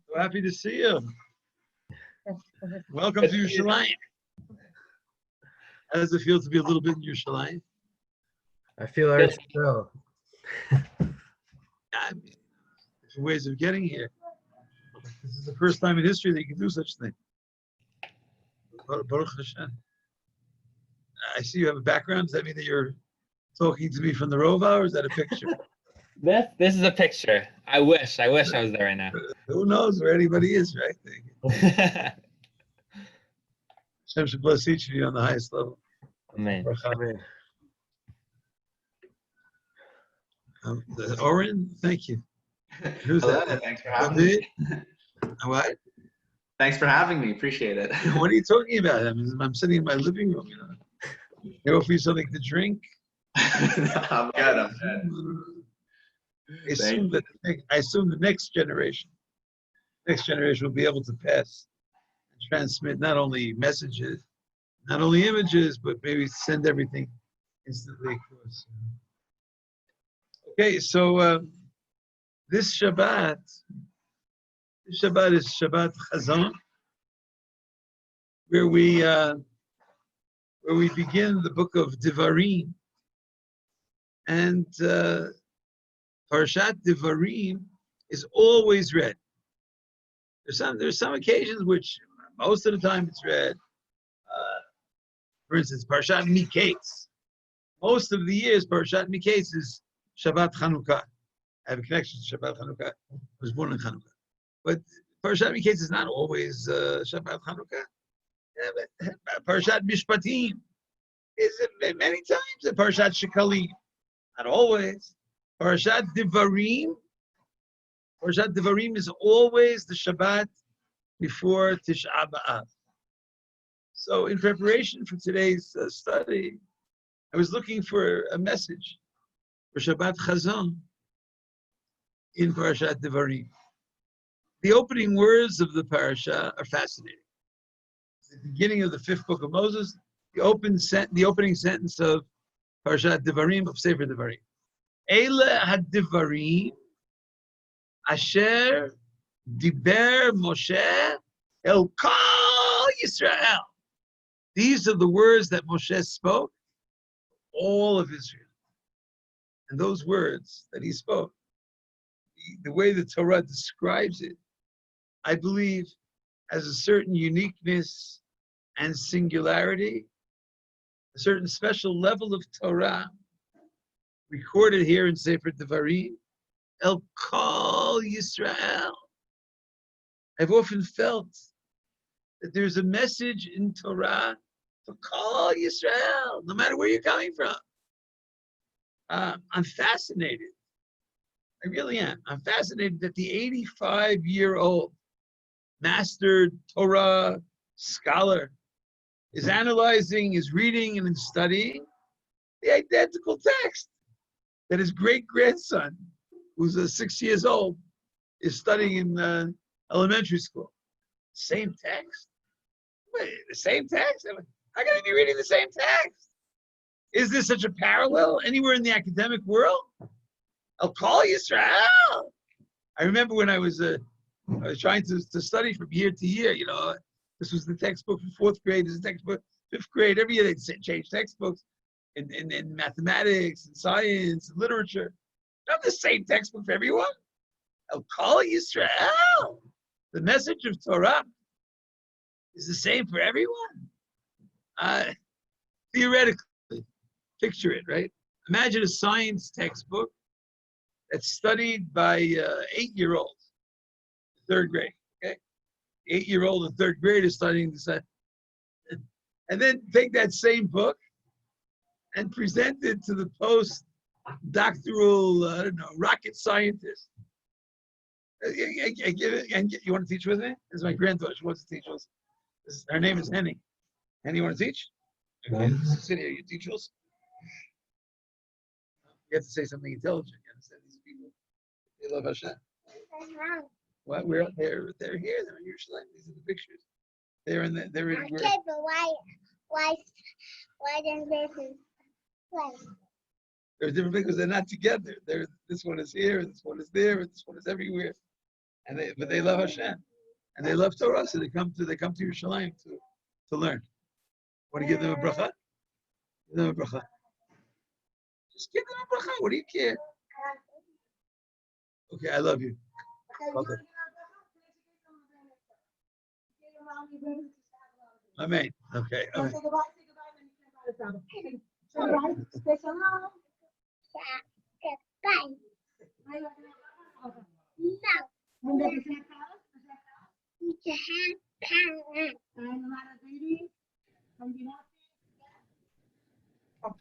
So happy to see you. Welcome to Yerushalayim. How does it feel to be a little bit in Yerushalayim? I feel Eretz Yisrael. Different ways of getting here. This is the first time in history that you can do such a thing. Baruch Hashem. I see you have a background. Does that mean that you're talking to me from the Rova, or is that a picture? This is a picture. I wish I was there right now. Who knows where anybody is, right? Hashem should bless each of you on the highest level. Amen. Amen. Oren, thank you. Who's Hello, that? thanks for having me. What? Thanks for having me. Appreciate it. What are you talking about? I'm sitting in my living room, You offer you something to drink? I'm good. I assume the next generation will be able to pass and transmit not only messages, not only images, but maybe send everything instantly across. Okay, so this Shabbat is Shabbat Chazon, where we begin the book of Devarim, and Parashat Devarim is always read. There's some occasions which most of the time it's read. For instance, Parashat Miketz. Most of the years, Parashat Miketz is Shabbat Chanukah. I have a connection to Shabbat Chanukah. I was born in Chanukah. But Parashat Miketz is not always Shabbat Chanukah. Yeah, Parashat Mishpatim is many times a Parashat Shekalim. Not always. Parashat Devarim is always the Shabbat before Tisha B'Av. So in preparation for today's study, I was looking for a message for Shabbat Chazon in Parashat Devarim. The opening words of the parasha are fascinating. At the beginning of the 5th book of Moses, the opening sentence of Parashat Devarim, of Sefer Devarim. Eile hadivarim asher diber Moshe el kol Yisrael. These are the words that Moshe spoke, all of Israel. And those words that he spoke, the way the Torah describes it, I believe has a certain uniqueness and singularity, a certain special level of Torah recorded here in Sefer Devarim, El Kol Yisrael. I've often felt that there's a message in Torah for Kol Yisrael, no matter where you're coming from. I'm fascinated. I really am. I'm fascinated that the 85-year-old master Torah scholar is analyzing, is reading, and studying the identical text that his great-grandson, who's 6 years old, is studying in elementary school. Same text? Wait, the same text? How can I be reading the same text? Is there such a parallel anywhere in the academic world? I'll call Yisrael. I remember when I was trying to study from year to year, this was the textbook for 4th grade, this is the textbook 5th grade. Every year they'd change textbooks in mathematics and science and literature. Not the same textbook for everyone. I'll call Yisrael. The message of Torah is the same for everyone. Theoretically, picture it, right? Imagine a science textbook that's studied by 8-year-olds, 3rd grade, okay? 8-year-old in 3rd grade is studying this. And then take that same book and present it to the post-doctoral, rocket scientist. You want to teach with me? This is my granddaughter. She wants to teach us. Her name is Henny. Henny, you want to teach? Okay, sit here. You teach us. You have to say something intelligent. You understand? These people, they love Hashem. What? They're here. They're in Yerushalayim. These are the pictures. They're in. Okay, but why does this? They're different because they're not together. This one is here, and this one is there, and this one is everywhere. but they love Hashem, and they love Torah, so they come to Yerushalayim to learn. Want to give them a bracha? Give them a bracha. Just give them a bracha. What do you care? Okay, I love you. Okay. Amen. Okay. Amen.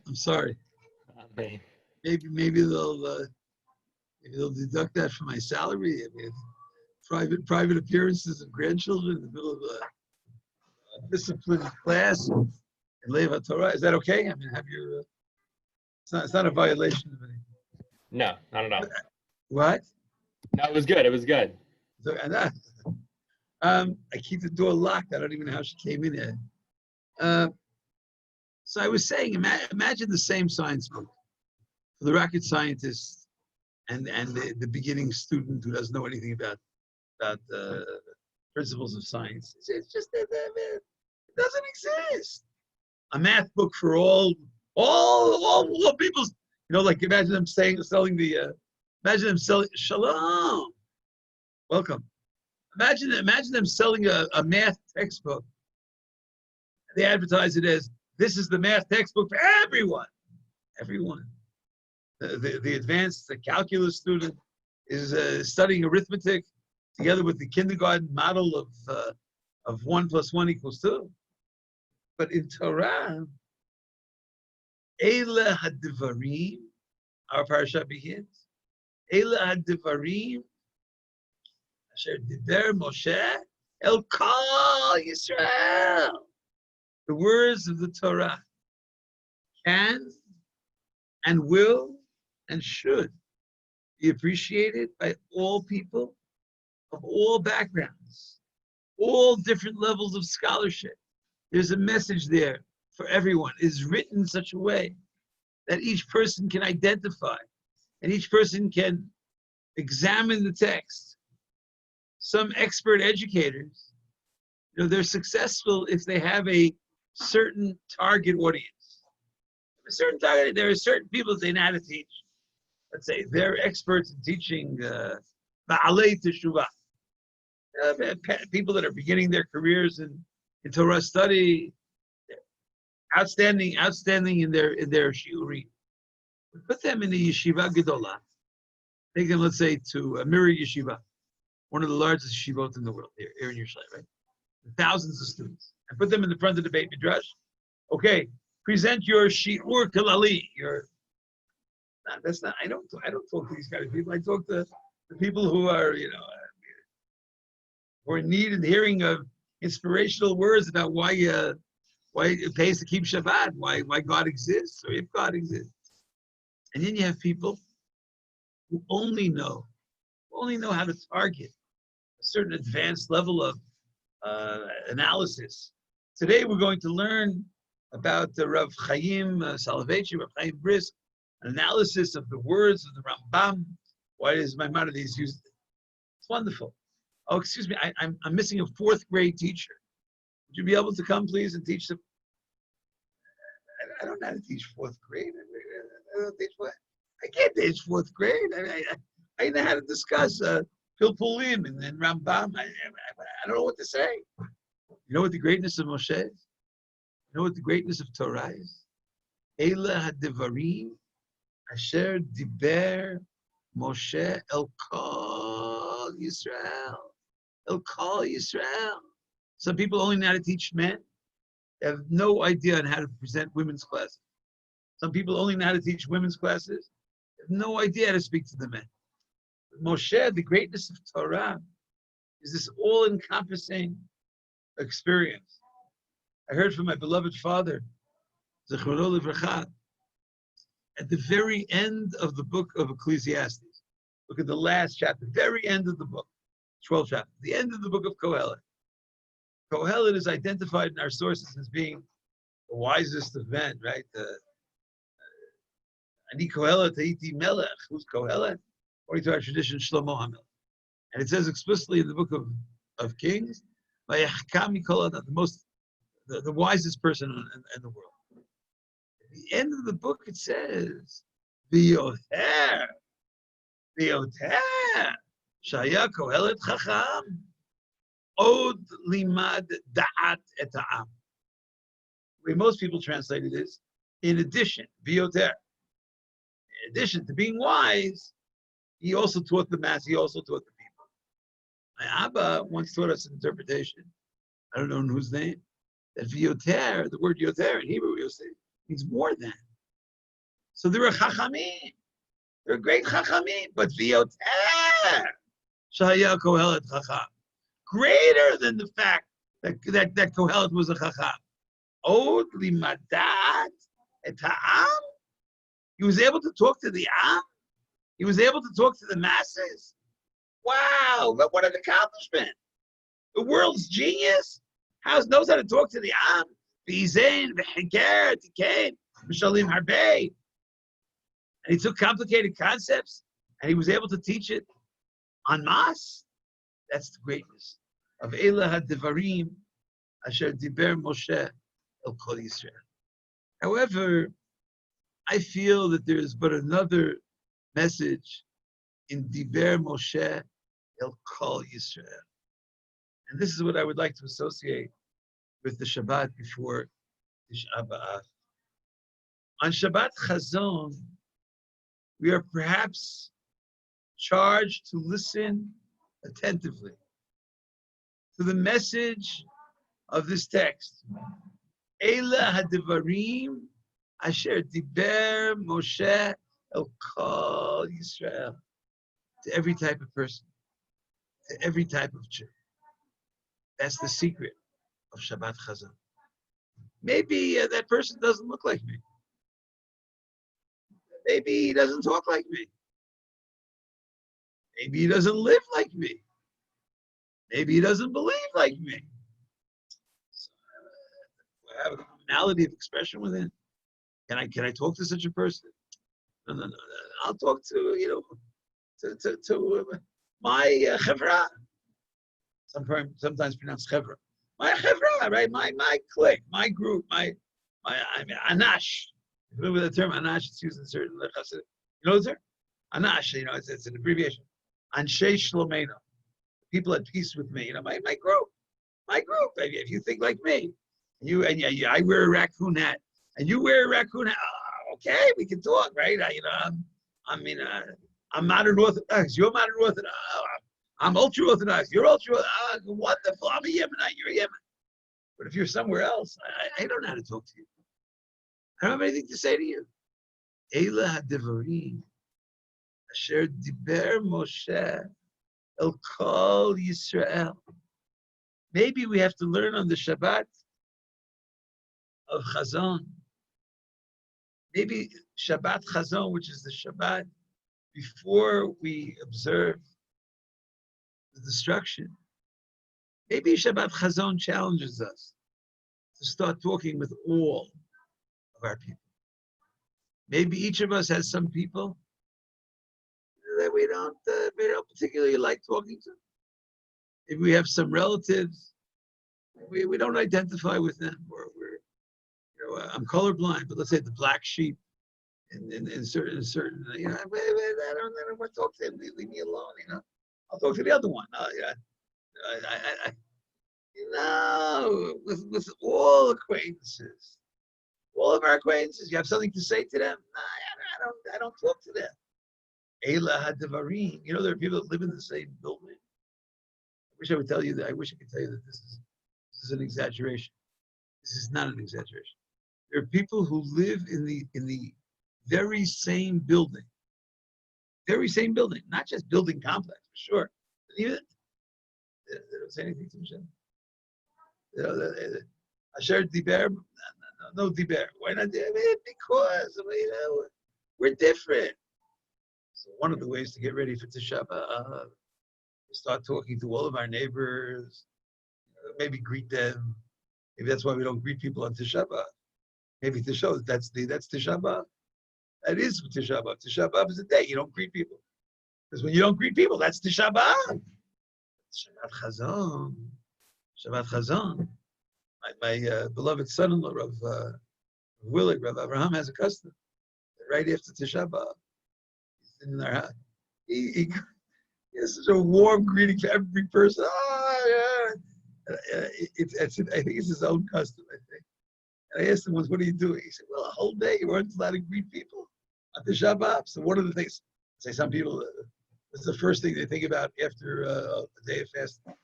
I'm sorry. Amen. Maybe they'll deduct that from my salary. I mean, private appearances of grandchildren in the middle of a disciplined class and Leva Torah. Is that okay? I mean, have your it's not a violation of anything. No, not at all. What? No, it was good. It was good. So, and I keep the door locked. I don't even know how she came in here. So I was saying, imagine the same science book for the rocket scientist and the beginning student who doesn't know anything about principles of science. It's just that it doesn't exist. A math book for all people. Like imagine them selling Shalom. Welcome. Imagine them selling a math textbook. They advertise it as, this is the math textbook for everyone. Everyone. The advanced calculus student is studying arithmetic together with the kindergarten model of 1 + 1 = 2. But in Torah, Eila Hadivarim, our parasha begins. Eila Hadivarim, Asher Diber Moshe El Kol Yisrael. The words of the Torah can and will and should be appreciated by all people of all backgrounds, all different levels of scholarship. There's a message there for everyone. It is written in such a way that each person can identify and each person can examine the text. Some expert educators, they're successful if they have a certain target audience. There are certain people that they know how to teach. Let's say they're experts in teaching Ba'alei Teshuvah. People that are beginning their careers in Torah study, outstanding in their shiurim. Put them in the yeshiva gedolah. Take them, let's say, to Amiri Yeshiva, one of the largest yeshivot in the world here in Yerushalayim, right? Thousands of students, and put them in the front of the Beit Midrash. Okay, present your shiur kalali. That's not. I don't talk to these kind of people. I talk to the people who are, who are in need and hearing of inspirational words about why it pays to keep Shabbat, why God exists, or if God exists. And then you have people who only know how to target a certain advanced level of analysis. Today we're going to learn about the Rav Chaim Soloveitchik, Rav Chaim Brisk, an analysis of the words of the Rambam. Why is Maimonides used? It's wonderful. Oh, excuse me, I'm missing a 4th grade teacher. Would you be able to come, please, and teach them? I don't know how to teach 4th grade. I can't teach 4th grade. I know how to discuss Pilpulim and Rambam. I don't know what to say. You know what the greatness of Moshe is? You know what the greatness of Torah is? Eila hadivarim asher diber Moshe el kol Yisrael. El kol Yisrael. Some people only know how to teach men. They have no idea on how to present women's classes. Some people only know how to teach women's classes. They have no idea how to speak to the men. But Moshe, the greatness of Torah, is this all-encompassing experience. I heard from my beloved father, Zechrono Livracha, at the very end of the book of Ecclesiastes. Look at the last chapter, very end of the book, 12th chapter, the end of the book of Kohelet. Kohelet is identified in our sources as being the wisest of men, right? Ani Kohelet Haiti Melech. Who's Kohelet? According to our tradition, Shlomo HaMelech. And it says explicitly in the book of Kings, the wisest person in the world. At the end of the book, it says, V'yoter, Shaya Kohelet Chacham, Od Limad Da'at Et Ha'am. The way most people translate it is, in addition, V'yoter. In addition to being wise, he also taught the mass, he also taught the people. My Abba once taught us an interpretation, I don't know in whose name, that V'yoter, the word Yoter in Hebrew, means more than. So there are Chachamim. They're great Chachamim, but V'yoter, Shaya Kohelet Chacham. Greater than the fact that Kohelet was a Chacham. Od limadat et ha'am. He was able to talk to the Am. He was able to talk to the masses. Wow, but what an accomplishment. The world's genius knows how to talk to the Am. V'yizein, v'heker, tikein, v'shalim harbei. And he took complicated concepts and he was able to teach it en masse. That's the greatness of Elah HaDevarim Asher Diber Moshe El Kol Yisrael. However, I feel that there is but another message in Diber Moshe El Kol Yisrael. And this is what I would like to associate with the Shabbat before Tisha B'Av. On Shabbat Chazon, we are perhaps charged to listen attentively to the message of this text. Eila hadivarim asher diber Moshe el kol Yisrael. To every type of person, to every type of Jew. That's the secret of Shabbat Chazon. Maybe that person doesn't look like me. Maybe he doesn't talk like me. Maybe he doesn't live like me. Maybe he doesn't believe like me. So, I have a commonality of expression within. Can I talk to such a person? No. I'll talk to my chevra. Sometimes pronounced chevra. My chevra, right? My clique, my group, I mean, anash. If you remember the term anash, it's used in certain lechas. You know the term? Anash, it's an abbreviation. Anshei Shlomeinu. People at peace with me. My group. If you think like me, I wear a raccoon hat, and you wear a raccoon hat. Okay, we can talk, right? I'm modern Orthodox. You're modern Orthodox. I'm ultra Orthodox. You're ultra Orthodox. Wonderful. I'm a Yemenite. You're a Yemen. But if you're somewhere else, I don't know how to talk to you. I don't have anything to say to you. Eila hadivarim asher diber Moshe el kol Yisrael. Maybe we have to learn on the Shabbat of Chazon. Maybe Shabbat Chazon, which is the Shabbat before we observe the destruction. Maybe Shabbat Chazon challenges us to start talking with all of our people. Maybe each of us has some people that we don't particularly like talking to. If we have some relatives, we don't identify with them, or I'm colorblind, but let's say the black sheep in certain, I don't want to talk to him. Leave me alone, I'll talk to the other one. With all acquaintances, all of our acquaintances, you have something to say to them? I don't talk to them. Eila hadivarim. There are people that live in the same building. I wish I could tell you that this is an exaggeration. This is not an exaggeration. There are people who live in the very same building. Very same building, not just building complex, for sure. Even they don't say anything to Michelle. Asher diber, no diber. Why not? Because we're different. So one of the ways to get ready for Tisha B'Av is start talking to all of our neighbors. Maybe greet them. Maybe that's why we don't greet people on Tisha B'Av. Maybe to show that's Tisha B'Av. That is Tisha B'Av. Tisha B'Av is a day you don't greet people. Because when you don't greet people, that's Tisha B'Av. Shabbat Chazon. Shabbat Chazon. My beloved son-in-law, Rav Willig, Rav Abraham, has a custom. Right after Tisha B'Av, he's in their house. He has such a warm greeting for every person. Oh, yeah. I think it's his own custom, I think. And I asked him once, what are you doing? He said, well, a whole day you weren't allowed to greet people on Tisha B'Av. So one of the things, say some people, this is the first thing they think about after a day of fasting.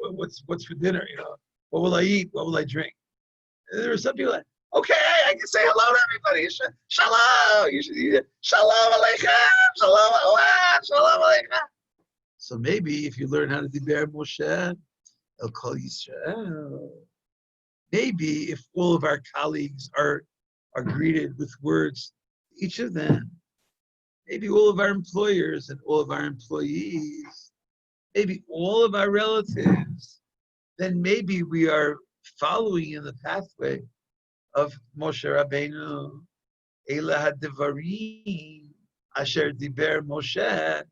What's for dinner? What will I eat? What will I drink? And there are some people that, okay, I can say hello to everybody. Shalom. You should Shalom Aleichem. Shalom Aleichem. Shalom Aleichem. So maybe if you learn how to diber Moshe, El Kol Yisrael. Maybe if all of our colleagues are greeted with words, each of them, maybe all of our employers and all of our employees, maybe all of our relatives, then maybe we are following in the pathway of Moshe Rabbeinu, Eila HaDevarim, Asher Diber Moshe,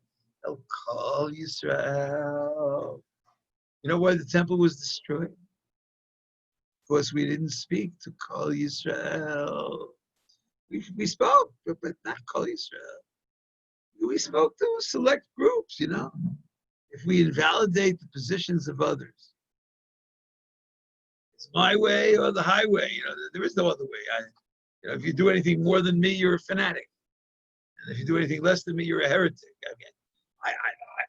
El Kol Yisrael. You know why the temple was destroyed? Because we didn't speak to Kol Yisrael. We spoke, but not Kol Yisrael. We spoke to select groups, If we invalidate the positions of others, it's my way or the highway. There is no other way. If you do anything more than me, you're a fanatic, and if you do anything less than me, you're a heretic.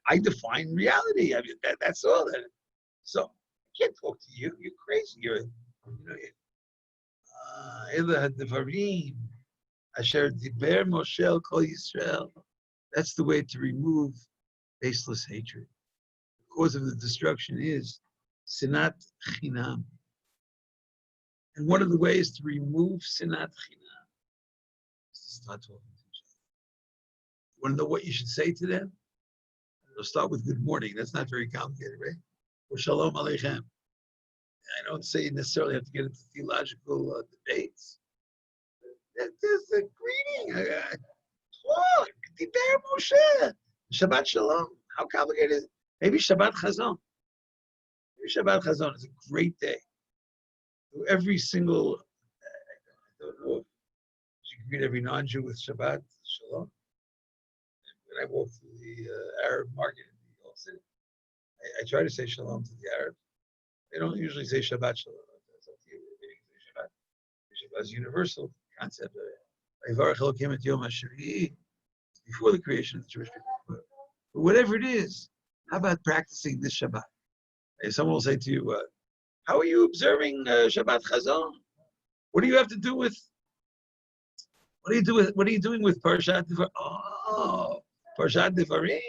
I define reality. That's all. So I can't talk to you. You're crazy. Asher diber Moshe Kol Yisrael. That's the way to remove baseless hatred. The cause of the destruction is sinat chinam. And one of the ways to remove sinat chinam is to start talking to each other. You want to know what you should say to them? We'll start with good morning. That's not very complicated, right? Or shalom aleichem. I don't say you necessarily have to get into theological debates. There's a greeting. Talk. Diber Moshe. Shabbat shalom. How complicated is it? Maybe Shabbat Chazon. Maybe Shabbat Chazon is a great day. Every single, I don't know if you can greet every non-Jew with Shabbat shalom. When I walk through the Arab market in the Old City, I try to say shalom to the Arabs. They don't usually say Shabbat shalom. That's up to you. They say Shabbat. Shabbat is universal concept. Before the creation of the Jewish people. But whatever it is, how about practicing this Shabbat? Someone will say to you, how are you observing Shabbat Chazon? What do you have to do with? What are you doing with Parshat Devarim? Oh, Parshat Devarim.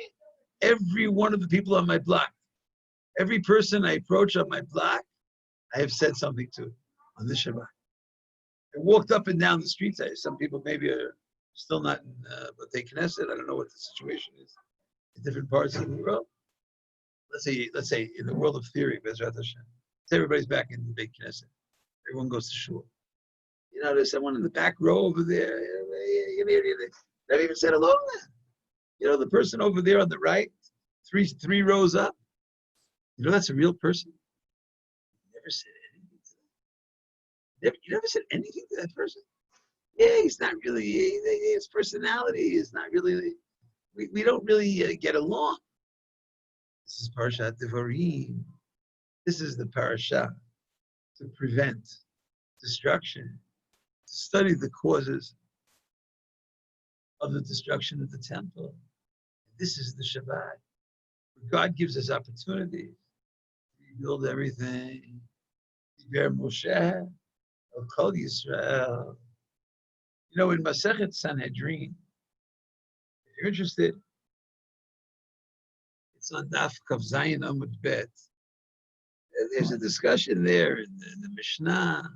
Every one of the people on my block, every person I approach on my block, I have said something to on this Shabbat. I walked up and down the streets. Some people maybe are still not in B'tei Knesset. I don't know what the situation is in different parts of the world. Let's say in the world of theory, Bezrat Hashem, everybody's back in the Beit Knesset. Everyone goes to shul. There's someone in the back row over there. They haven't even said hello to them. The person over there on the right, three rows up. That's a real person. You never said anything to them. You never said anything to that person. Yeah, he's not really. His personality is not really. We don't really get along. This is Parashat Devarim. This is the parasha to prevent destruction, to study the causes of the destruction of the temple. This is the Shabbat, where God gives us opportunities to rebuild everything. Diber Moshe, El Kol Yisrael. In Masechet Sanhedrin, if you're interested, it's on Daf Kav Zayin Amud Bet. There's a discussion there in the Mishnah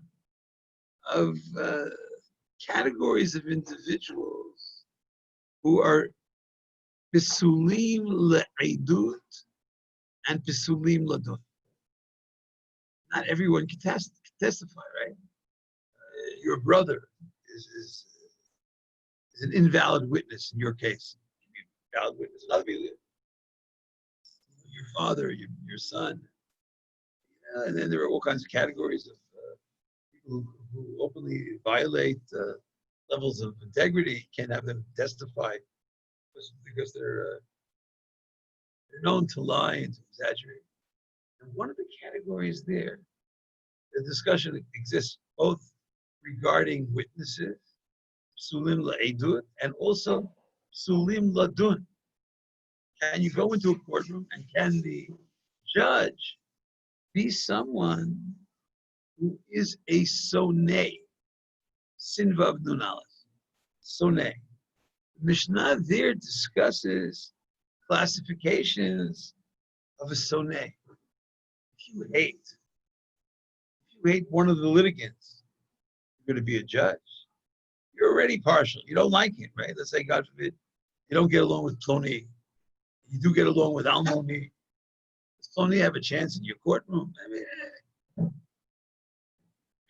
of categories of individuals who are Pisulim le'edut and Pisulim ladut. Not everyone can testify, right? Your brother is an invalid witness in your case. Valid witness. Another people, your father, your son. And then there are all kinds of categories of people who openly violate levels of integrity. You can't have them testify because they're known to lie and to exaggerate. And one of the categories there, the discussion exists both regarding witnesses, psulim la'edut, and also psulim ladun. Can you go into a courtroom and can the judge be someone who is a soneh, sinvav nunalis, soneh? Mishnah there discusses classifications of a soneh. If you hate one of the litigants, you're going to be a judge. You're already partial. You don't like him, right? Let's say, God forbid, you don't get along with Ploni. You do get along with Almoni. Does Ploni have a chance in your courtroom? I mean,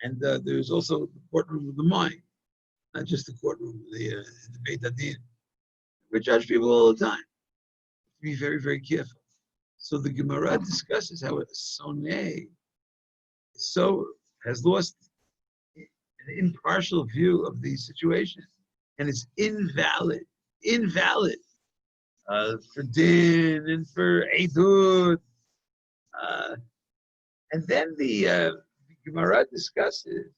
and there's also the courtroom of the mind, not just the courtroom of the Beit Hadin. We judge people all the time. Be very, very careful. So the Gemara discusses how a soneh has lost an impartial view of the situation, and it's invalid for din and for edut. And then the Gemara discusses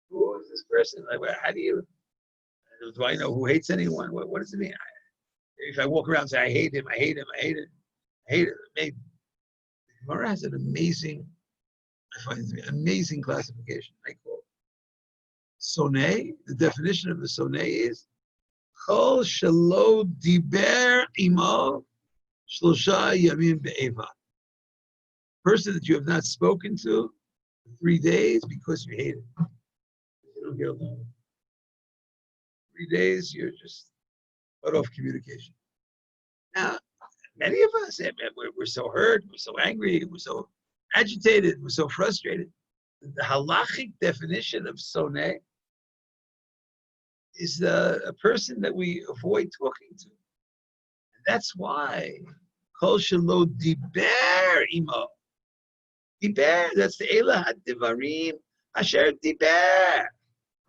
who is this person? Like, how do I know who hates anyone? What does it mean? If I walk around and say I hate him, maybe the Gemara has an amazing classification. I call it soneh. The definition of the soneh is kol shelo diber imo shlosha yamim be'eva. Person that you have not spoken to for 3 days because you hate him. You don't get along. 3 days, you're just cut off communication. Now, many of us, we're so hurt, we're so angry, we're so agitated, we're so frustrated. The halachic definition of soneh is a person that we avoid talking to. And that's why kol shelo diber imo. Diber, that's the Elah HaDivarim Asher Diber.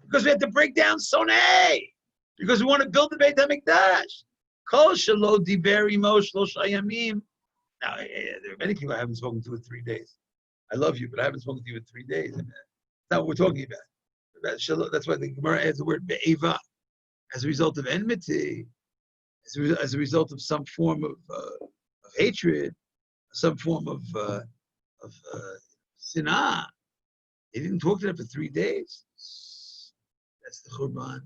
Because we have to break down soneh. Because we want to build the Beit HaMikdash. Kol shelo diber imo shlosha yamim. Now, there are many people I haven't spoken to in 3 days. I love you, but I haven't spoken to you in 3 days. That's not what we're talking about. That's why the Gemara adds the word be'eva. As a result of enmity, as a result of some form of hatred, some form of sinah. They didn't talk to them for 3 days. That's the Churban.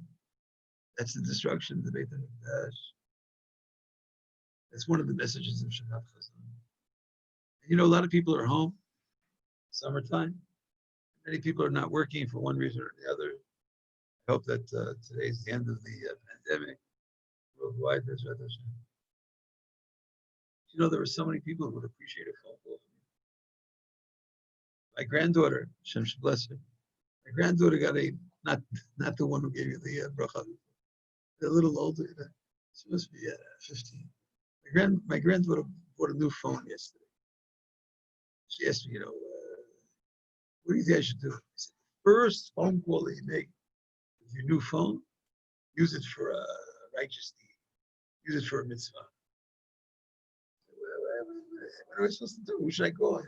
That's the destruction of the Beit HaMikdash. That's one of the messages of Shabbat Chazon. You know, a lot of people are home, summertime. Many people are not working for one reason or the other. I hope that today's the end of the pandemic worldwide. You know, there are so many people who would appreciate a phone call from you. My granddaughter, Shem should bless her. My granddaughter got not the one who gave you the bracha. A little older. She must be 15. My granddaughter bought a new phone yesterday. She asked me, what do you think I should do? I said, the first phone call that you make with your new phone, use it for a righteous deed. Use it for a mitzvah. What am I supposed to do? Who should I call?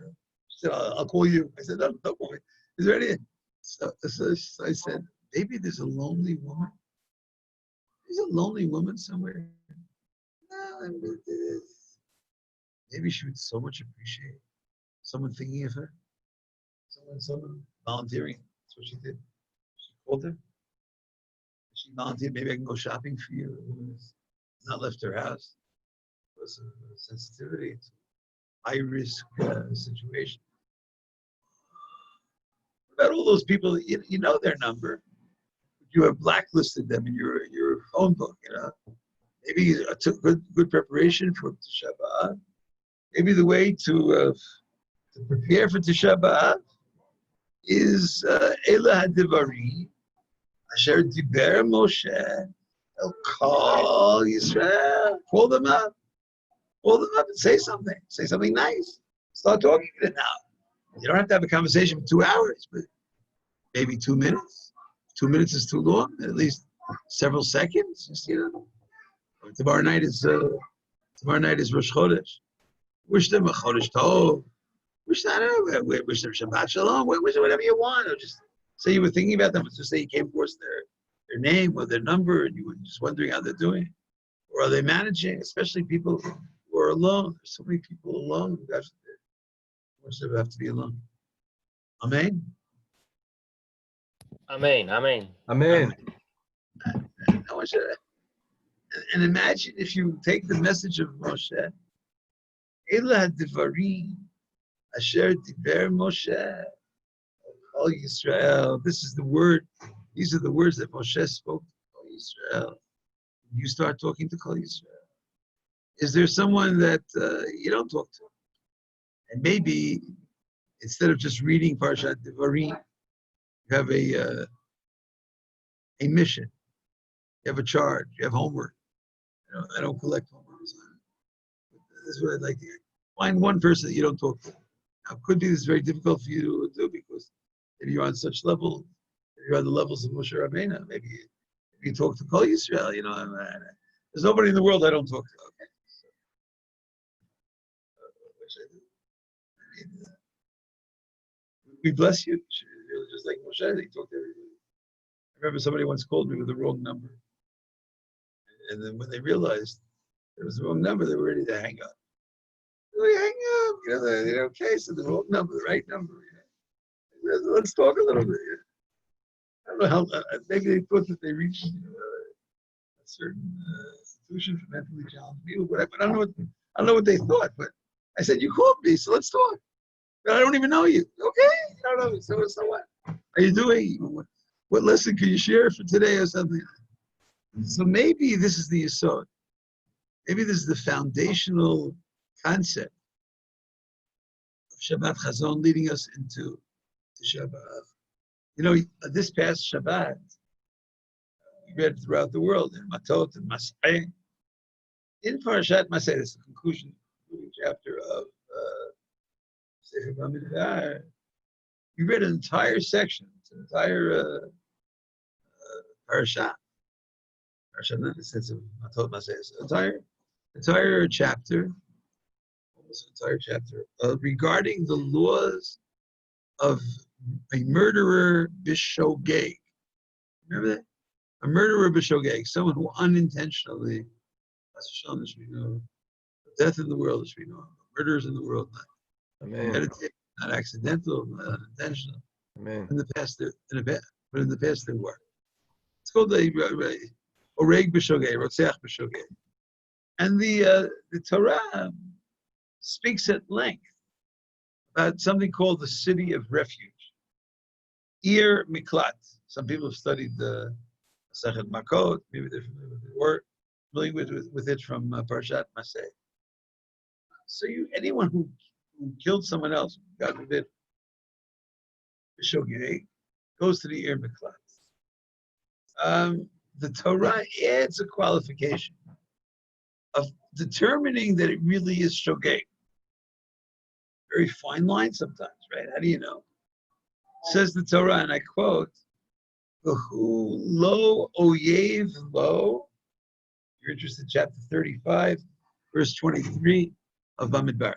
She said, I'll call you. I said, no, don't call me. Is there any? So I said, maybe there's a lonely woman. There's a lonely woman somewhere. No, maybe she would so much appreciate someone thinking of her. Someone volunteering. That's what she did. She called her. She volunteered. Maybe I can go shopping for you. A woman has not left her house because of sensitivity. It's a high-risk situation. What about all those people? You know their number. You have blacklisted them in your phone book. Maybe you took good preparation for Tisha B'Av. Maybe the way to prepare for Tisha B'Av is Elah HaDivarim Asher Diber Moshe El Kol Yisrael. Call them up. Call them up and say something. Say something nice. Start talking to them now. You don't have to have a conversation for 2 hours, but maybe 2 minutes. 2 minutes is too long. At least several seconds. Just, tomorrow night is Rosh Chodesh. Wish them a Chodesh Tov. Wish them Shabbat Shalom. Wish them whatever you want. Or just say you were thinking about them. Just say you came across their name or their number, and you were just wondering how they're doing, or are they managing? Especially people who are alone. There's so many people alone. Gosh, much they have to be alone. Amen. Amen. Amen. Amen. And imagine if you take the message of Moshe, Ela Devarim Asher Diber Moshe, Kol Yisrael. This is the word. These are the words that Moshe spoke to Kol Yisrael. You start talking to Kol Yisrael. Is there someone that you don't talk to? And maybe instead of just reading Parshat Devarim, you have a mission. You have a charge. You have homework. I don't collect homework. This is what I'd like to hear. Find one person that you don't talk to. Now, it could be this is very difficult for you to do because if you're on such level, if you're on the levels of Moshe Rabbeinu, maybe you talk to Kol Yisrael. There's nobody in the world I don't talk to. Okay. We bless you. Just like Moshe, they talk to everybody. I remember somebody once called me with the wrong number. And then when they realized it was the wrong number, they were ready to hang up. They hang up, okay, so the wrong number, the right number. Let's talk a little bit. I don't know how, maybe they thought that they reached a certain institution for mentally challenged people, but I don't know what they thought, but I said, you called me, so let's talk. But I don't even know you. Okay, I don't know you, so what? Are you doing? What lesson can you share for today or something? So maybe this is the yesod. Maybe this is the foundational concept of Shabbat Chazon leading us into Tisha B'Av. This past Shabbat, we read throughout the world in Matot and Masai. In Parashat Masai, this is the conclusion chapter of Sefer Bamidbar. We read an entire section, an entire parasha. Parasha, not in the sense of Matot Masai, entire chapter, almost entire chapter, regarding the laws of a murderer b'shogeg. Remember that? A murderer b'shogeg, someone who unintentionally, death in the world as we know, murders in the world, not meditated, not accidental, not unintentional. Amen. In the past, but in the past they were. It's called the oreg b'shogeg, rotzeach b'shogeg. And the Torah speaks at length about something called the city of refuge. Ir Miklat. Some people have studied the Masechet Makot. Maybe they're familiar with it, or familiar with it from Parshat Masei. So anyone who killed someone else, God forbid, goes to the Ir Miklat. The Torah adds a qualification of determining that it really is shogeg. Very fine line sometimes, right? How do you know? Says the Torah, and I quote, "V'hu lo oyev lo." You're interested, chapter 35, verse 23 of Bamidbar,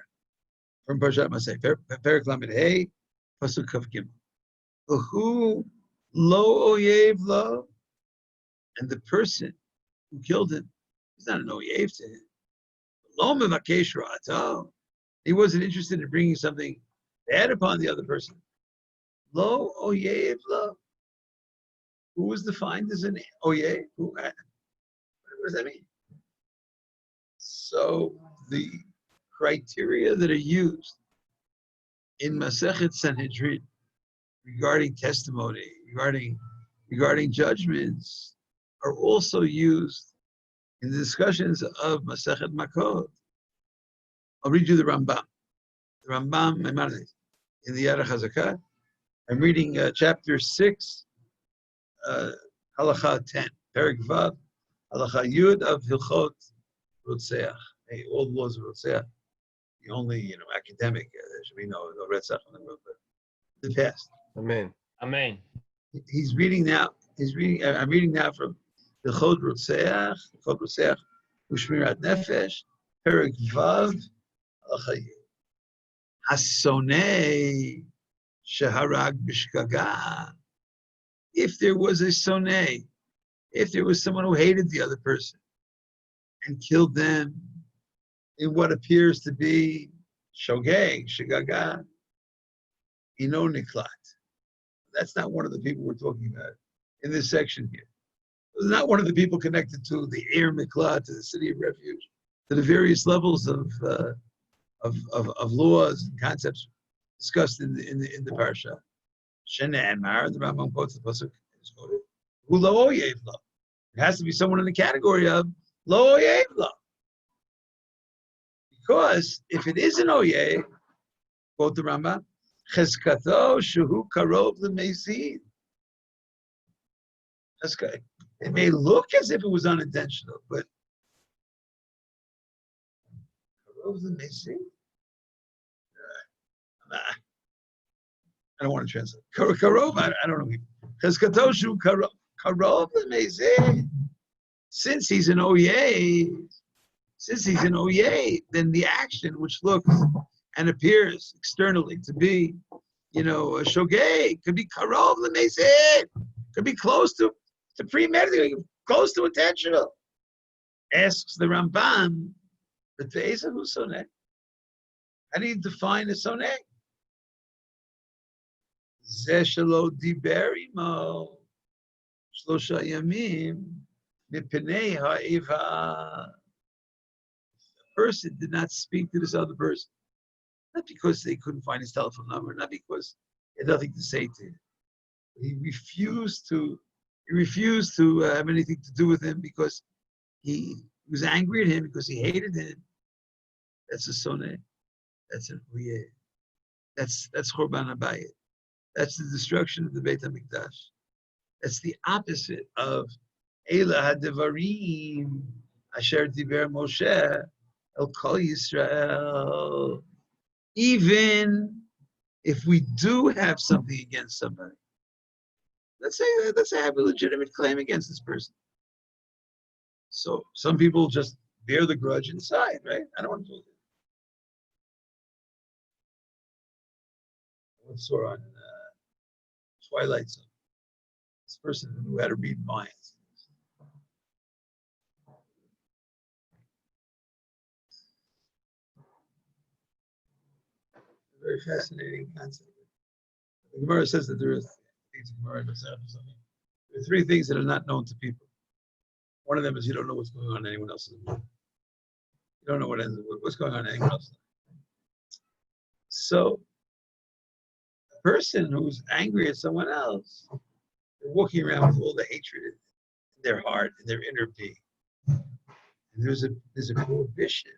from Parshat Masei, Perek Lamed Hey, Pasuk Kaf Gimel. V'hu lo oyev lo, and the person who killed him, he's not an oyev to him. Lo mevakesh ra'ato. He wasn't interested in bringing something bad upon the other person. Lo oyev lo. Who was defined as an oyev? What does that mean? So the criteria that are used in Masechet Sanhedrin regarding testimony, regarding judgments, are also used in the discussions of Masechet Makot. I'll read you the Rambam. The Rambam Maimonides in the Yad HaChazakah. I'm reading chapter 6, Halacha 10, Perek Vav, Halacha Yud of Hilchot Rotzeach. Hey, all the laws of Rotzeh, the only academic, there should be no Retzach on the past. Amen. Amen. He's reading now. I'm reading now from the Chod Rotzeach, Ushmirat Nefesh, Perek Vav, Al-Chayim. Hasonei Shaharag Bishkaga. If there was a sonei, if there was someone who hated the other person and killed them in what appears to be shogeg, shagaga, niklat. That's not one of the people we're talking about in this section here. It's not one of the people connected to the Eir Miklat, to the city of refuge, to the various levels of laws and concepts discussed in the parsha. Shena Amar, the Rambam quotes the pasuk. Hu lo oyev lo. It has to be someone in the category of lo oyev lo. Because if it is an oyev, quote the Rambam, chezkato shehu karov l'meizid. That's good. It may look as if it was unintentional, but karov l'meizid. I don't want to translate. Karov, I don't know. Chezkato shehu karov l'meizid. Since he's an oyev, then the action which looks and appears externally to be, a shogeg, could be karov l'meizid, could be close to premeditated, close to intentional. Asks the Rambam, but ve'ezav hu soneg. How do you define a soneg? Zeh shelo diber imo shlosha yamim mipnei ha'eva. Person did not speak to this other person, not because they couldn't find his telephone number, not because he had nothing to say to him. He refused to have anything to do with him because he was angry at him, because he hated him. That's a soneh. That's an uyeh. That's Chorban Habayit. That's the destruction of the Beit HaMikdash. That's the opposite of Eila HaDevarim Asher Diber Moshe El Kol Yisrael. Even if we do have something against somebody, let's say I have a legitimate claim against this person. So some people just bear the grudge inside, right? I don't want to do it. I once saw on Twilight Zone this person who had to read minds. Very fascinating concept. The Gemara says that there are three things that are not known to people. One of them is you don't know what's going on in anyone else's life. You don't know what's going on in anyone else's life. So, a person who's angry at someone else, they're walking around with all the hatred in their heart, in their inner being. And there's a prohibition.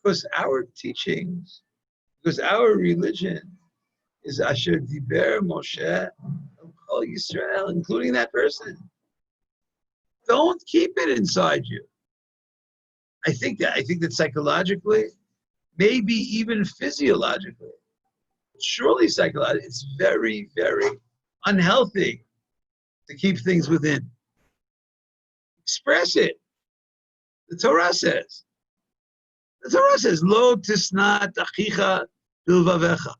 Because our teachings, because our religion is Asher Diber Moshe Kol Yisrael, including that person. Don't keep it inside you. I think that psychologically, maybe even physiologically, surely psychologically, it's very, very unhealthy to keep things within. Express it. The Torah says, Lo tisnat achicha bilvavecha.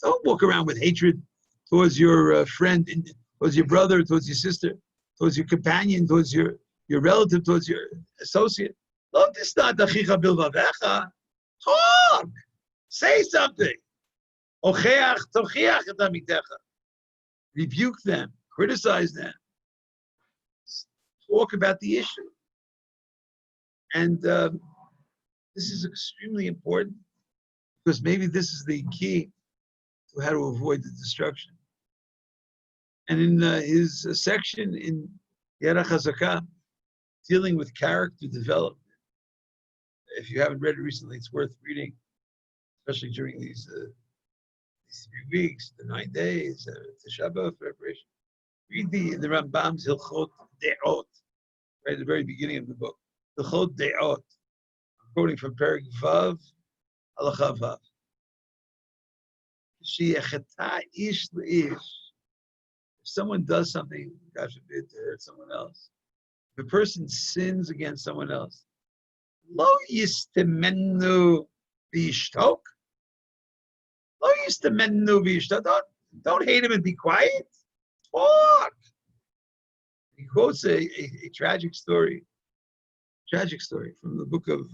Don't walk around with hatred towards your friend, towards your brother, towards your sister, towards your companion, towards your relative, towards your associate. Lo tisnat achicha bilvavecha. Talk. Say something. Ocheach tochiach et amitecha. Rebuke them. Criticize them. Talk about the issue. And this is extremely important because maybe this is the key to how to avoid the destruction. And in his section in Yad HaChazakah, dealing with character development, if you haven't read it recently, it's worth reading, especially during these 3 weeks, the 9 days, Tisha B'Av preparation. Read the Rambam's Hilchot De'ot, right at the very beginning of the book. Hilchot De'ot. quoting from Perek Vav, Halacha Vav. She'echata ish le'ish. If someone does something, God forbid, to hurt someone else, if a person sins against someone else, lo yistemenu v'yishtok. Lo yistemenu v'yishtok. Don't hate him and be quiet. Talk. He quotes a tragic story from the book of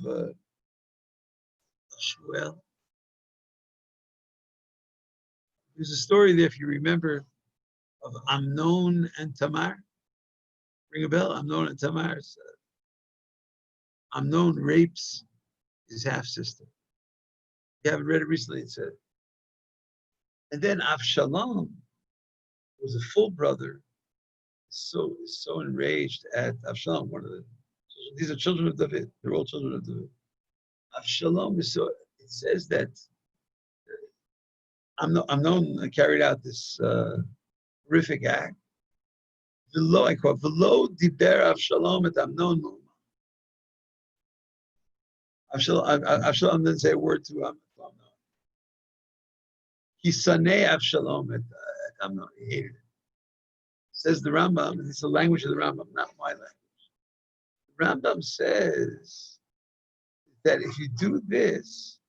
Shmuel. There's a story there, if you remember, of Amnon and Tamar. Ring a bell? Amnon and Tamar. Amnon rapes his half-sister. You haven't read it recently, it said. And then Avshalom was a full brother, so enraged at Avshalom, one of the, these are children of David, they're all children of David. Avshalom is so, it says that Amnon carried out this horrific act. I quote, V'lo diber Avshalom et Amnon. Avshalom didn't say a word to Amnon. He saneh Avshalom et Amnon. He hated it. Says the Rambam, and it's the language of the Rambam, not my language. The Rambam says that if you do this,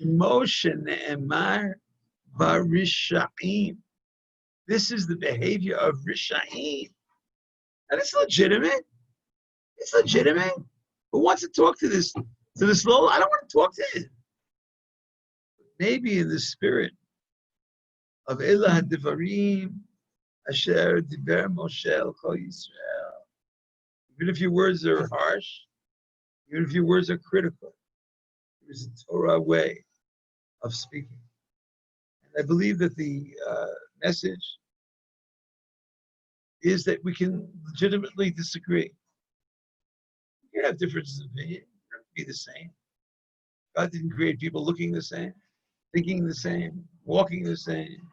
Moshe ne'emar barishaim. This is the behavior of rishaim. And it's legitimate. It's legitimate. Who wants to talk to this Lowell? I don't want to talk to him. Maybe in the spirit of Elah Devarim, Asher Diber Moshe El Kol Yisrael. Even if your words are harsh, even if your words are critical, there is a Torah way of speaking. And I believe that the message is that we can legitimately disagree. We can have differences of opinion. We don't have to be the same. God didn't create people looking the same, thinking the same, walking the same,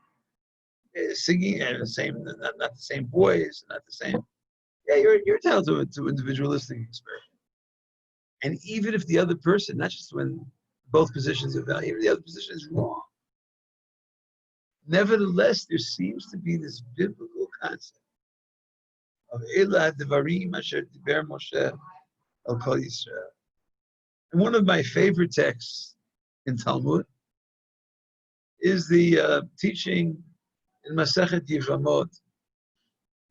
singing the same, not the same voice, not the same. Yeah, you're entitled to individualistic expression. And even if the other person, not just when both positions are valid, the other position is wrong. Nevertheless, there seems to be this biblical concept of Elah Devarim Asher Diber Moshe El Kol Yisrael. And one of my favorite texts in Talmud is the teaching in Masechet Yevamot,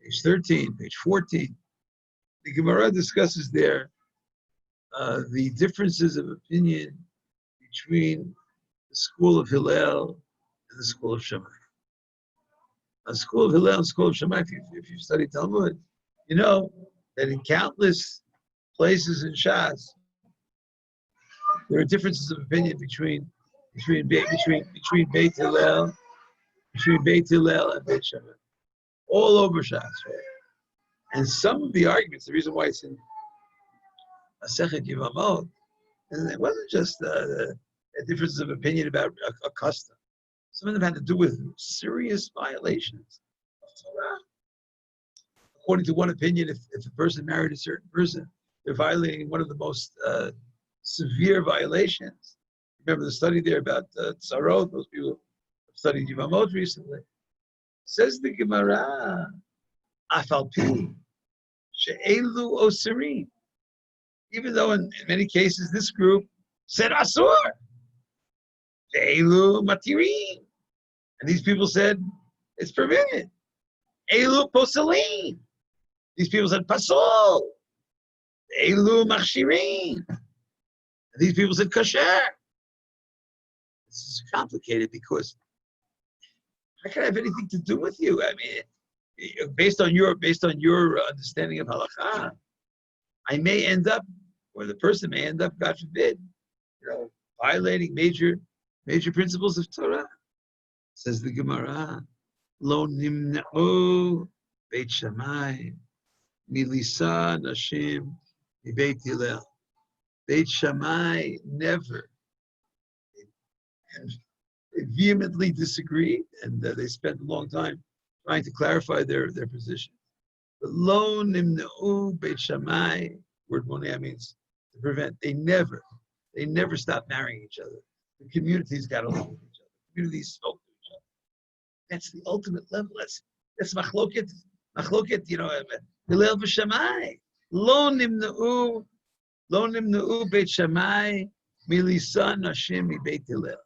page 13, page 14. The Gemara discusses there the differences of opinion between the school of Hillel and the school of Shammai. The school of Hillel and the school of Shammai, if you study Talmud, you know that in countless places in Shas, there are differences of opinion between Beit Hillel, and Beit Shammai, all over Shas, right? And some of the arguments, the reason why it's in Masechet Yevamot, and it wasn't just a difference of opinion about a custom. Some of them had to do with serious violations of Torah. According to one opinion, if a person married a certain person, they're violating one of the most severe violations. Remember the study there about Tzarot, those people have studied Yevamot recently. Says the Gemara, Afal Pi, She'elu Osirim. Even though in many cases this group said Asur, She'elu Matirim. And these people said it's permitted. Elu Poselim. These people said Pasol. Elu Machshirim. And these people said Kasher. This is complicated because how can I have anything to do with you? I mean, based on your understanding of halakha, I may end up, or the person may end up, God forbid, violating major principles of Torah. Says the Gemara, Lo nimna'u Beit Shammai milisa nashim mi Beit Hillel. Beit Shammai never. And they vehemently disagreed, and they spent a long time trying to clarify their position. But Lo nimna'u Beit Shammai, word monea means to prevent. They never stop marrying each other. The communities got along with each other. The communities spoke to each other. That's the ultimate level. That's machloket, Hillel v'Shammai. Lo nimna'u Beit Shammai milisa nashim mi Beit Hillel.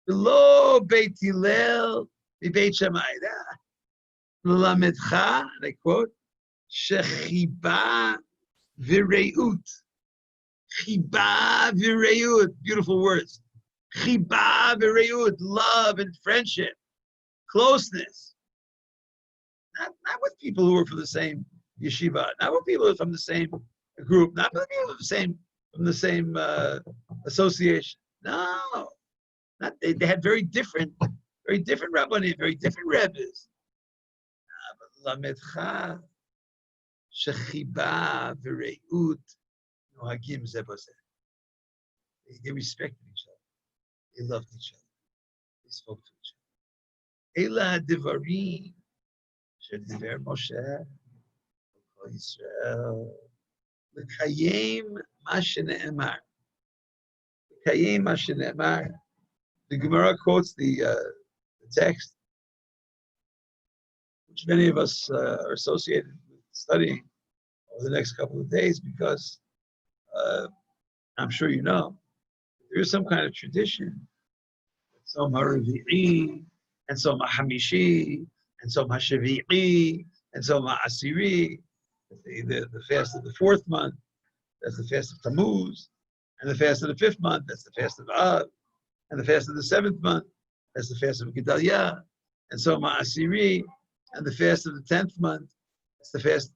Below Beit Hillel mi Beit Shammai. L'lamedcha, and I quote, shechiba v'reut. Chiba v'reut. Beautiful words. Chiba v'reut. Love and friendship. Closeness. Not with people who are from the same yeshiva, not with people who are from the same group, not with people from the same association. No, not they had very different rabbanim, very different rebbes. Lamedcha shechiba v'reut nohagim zeh b'zeh. They respected each other. They loved each other. They spoke to each other. Ela devarim shediver Moshe Yisrael l'kayim ma shene'emar. L'kayim ma shene'emar. The Gemara quotes the text, which many of us are associated with studying over the next couple of days, because I'm sure you know there is some kind of tradition. Some Haravi'i, and some Hamishi, and some Hashavi'i, and some Asiri. The fast of the 4th month, that's the fast of Tammuz, and the fast of the 5th month, that's the fast of Av, and the fast of the 7th month, that's the fast of Gedalia, and so Ma'asiri, and the fast of the 10th month, that's the fast.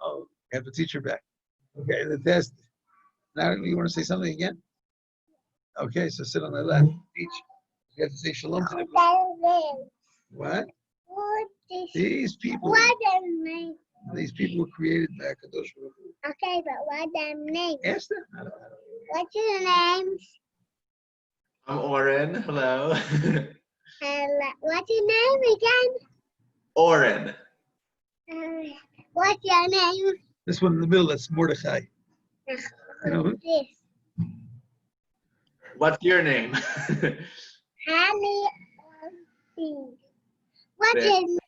Oh, I have a teacher back. Okay, the fast. Now you want to say something again? Okay, so sit on my lap. Teach. You have to say shalom to them. What? These people. These people were created by Kadosh Baruch Hu. Okay, but what their names? Ask them. I don't know. What's your names? I'm Oren. Hello. What's your name again? Oren. What's your name? This one in the middle, that's Mordechai. You know, This. What's your name? Honey. What's your name?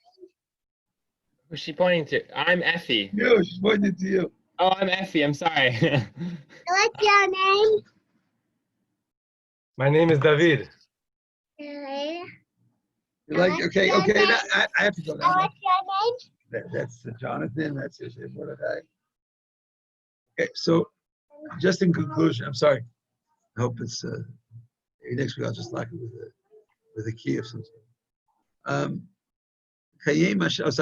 Who's she pointing to? I'm Effie. you, she's pointing to you. Oh, I'm Effie. I'm sorry. What's your name? My name is David. You like, okay, I have to go now. What's your name? That's Jonathan, that's Mordechai. Okay, so just in conclusion, I'm sorry. I hope it's, maybe next week I'll just lock it with a key of some sort. So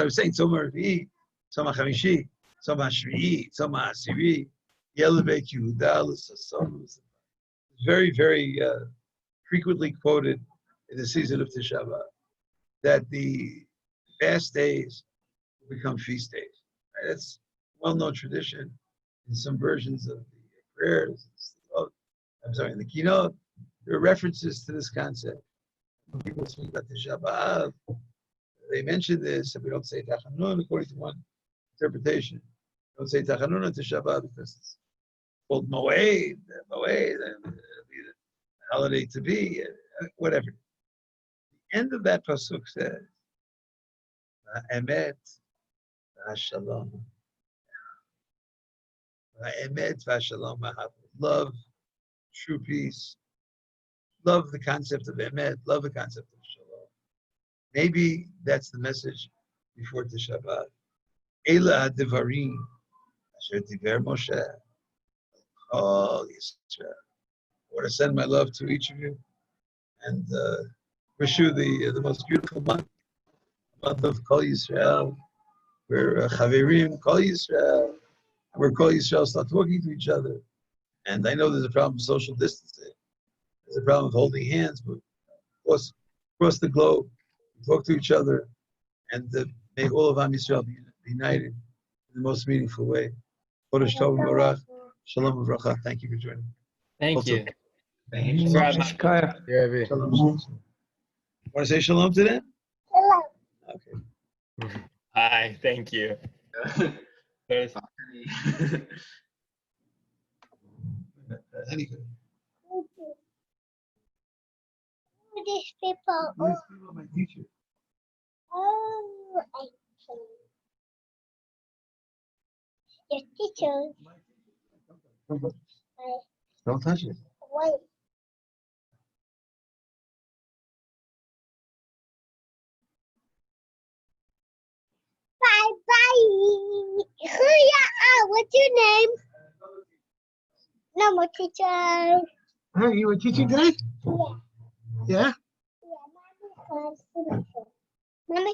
I was saying, Tzom HaRevi'i, Tzom HaChamishi, Tzom HaShvi'i, Tzom HaAsiri, Yeleveit Yehuda L'Sason. Very, very frequently quoted in the season of Tisha B'Av, that the fast days will become feast days. Right? That's a well-known tradition in some versions of the prayers. In the keynote, there are references to this concept. When people speak about Tisha B'Av, they mention this, and we don't say Tachanun according to one interpretation. We don't say Tachanun on Tisha B'Av because it's called Moed, the holiday to be, whatever. The end of that pasuk says, Emet v'Shalom. Emet v'Shalom. Love, true peace. Love the concept of Emet. Love the concept of Shalom. Maybe that's the message before Tisha B'Av. Ela devarim asher diver Moshe. Oh, Yisrael. I want to send my love to each of you and wish you the most beautiful month of Kol Yisrael, where Chaverim Kol Yisrael, where Kol Yisrael start talking to each other. And I know there's a problem with social distancing. There's a problem with holding hands, but across the globe, talk to each other, and may all of Am Yisrael be united in the most meaningful way. Chodesh Tov U'Barach, Shalom Uvracha. Thank you for joining. Thank Also, you. Thank you. Rav Machlis. Yeah, Shalom. Want to say shalom to them? Hello. Okay. Hi. Thank you. There's- Anyway, These people. these people are my teachers. Oh, I see. Your teachers. Don't touch it. Wait. Bye bye. What's your name? No more teacher. Huh, you were teaching today? Yeah. Yeah? Yeah, Mommy. Mommy.